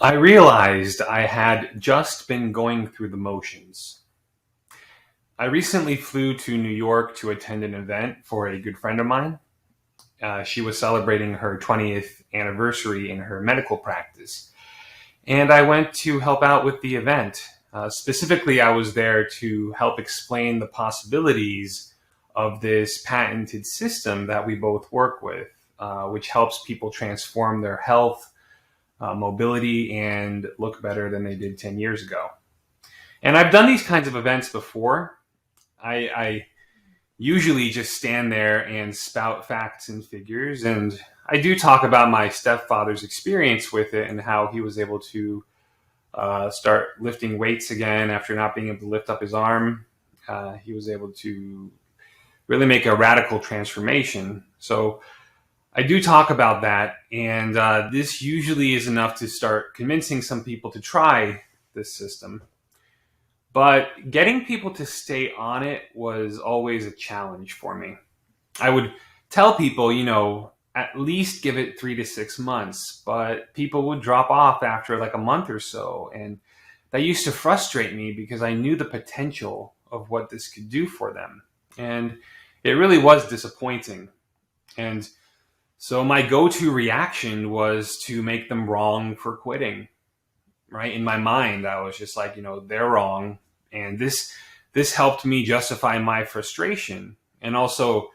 I realized I had just been going through the motions. I recently flew to New York to attend an event for a good friend of mine. She was celebrating her 20th anniversary in her medical practice, and I went to help out with the event. Specifically, I was there to help explain the possibilities of this patented system that we both work with, which helps people transform their health, mobility, and look better than they did 10 years ago. And I've done these kinds of events before. I usually just stand there and spout facts and figures. And I do talk about my stepfather's experience with it and how he was able to start lifting weights again after not being able to lift up his arm. He was able to really make a radical transformation. So I do talk about that. And this usually is enough to start convincing some people to try this system. But getting people to stay on it was always a challenge for me. I would tell people, at least give it 3 to 6 months, but people would drop off after like a month or so. And that used to frustrate me because I knew the potential of what this could do for them. And it really was disappointing. And so my go-to reaction was to make them wrong for quitting. Right? In my mind, I was just like, they're wrong. And this helped me justify my frustration. And also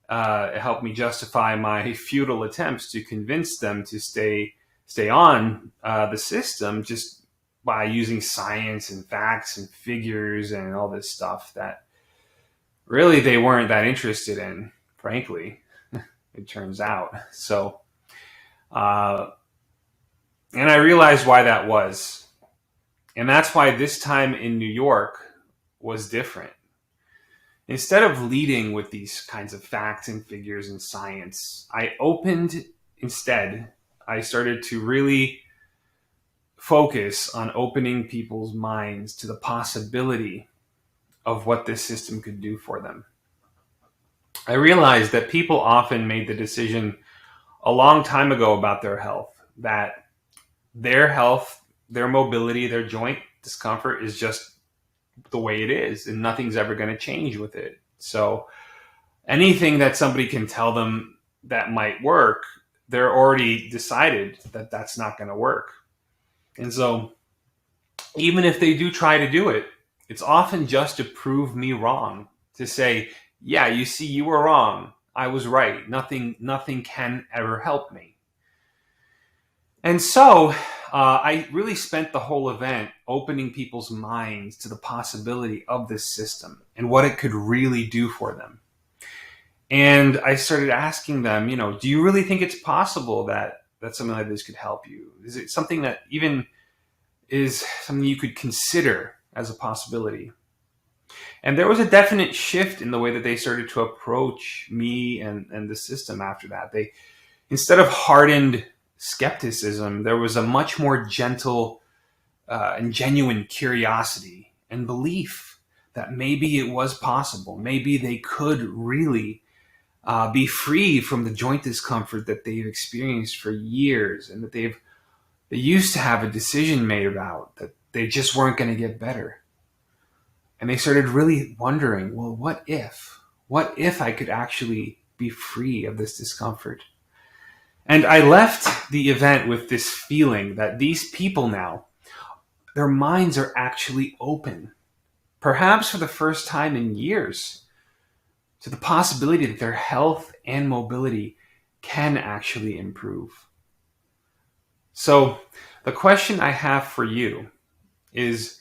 it helped me justify my futile attempts to convince them to stay on the system just by using science and facts and figures and all this stuff that really they weren't that interested in, frankly, it turns out. So, and I realized why that was. And that's why this time in New York was different. Instead of leading with these kinds of facts and figures and science, I started to really focus on opening people's minds to the possibility of what this system could do for them. I realized that people often made the decision a long time ago about their health, that their health, their mobility, their joint discomfort is just the way it is, and nothing's ever going to change with it. So anything that somebody can tell them that might work, they're already decided that that's not going to work. And so even if they do try to do it, it's often just to prove me wrong, to say, yeah, you see, you were wrong. I was right. Nothing can ever help me. And so I really spent the whole event opening people's minds to the possibility of this system and what it could really do for them. And I started asking them, do you really think it's possible that something like this could help you? Is it something that even is something you could consider as a possibility? And there was a definite shift in the way that they started to approach me and the system after that. They, instead of hardened skepticism, there was a much more gentle and genuine curiosity and belief that maybe it was possible. Maybe they could really be free from the joint discomfort that they've experienced for years, and that they used to have a decision made about that they just weren't going to get better. And they started really wondering, well, what if I could actually be free of this discomfort? And I left the event with this feeling that these people now, their minds are actually open, perhaps for the first time in years, to the possibility that their health and mobility can actually improve. So the question I have for you is,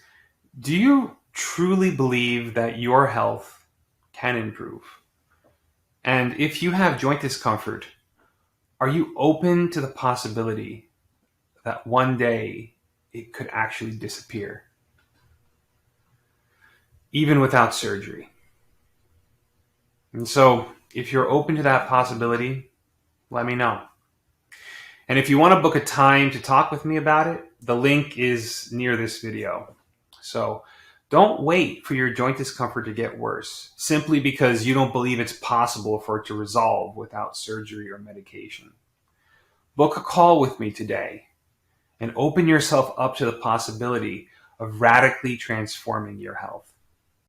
do you truly believe that your health can improve? And if you have joint discomfort, are you open to the possibility that one day it could actually disappear, even without surgery? And so if you're open to that possibility, let me know. And if you want to book a time to talk with me about it, the link is near this video. So don't wait for your joint discomfort to get worse simply because you don't believe it's possible for it to resolve without surgery or medication. Book a call with me today and open yourself up to the possibility of radically transforming your health.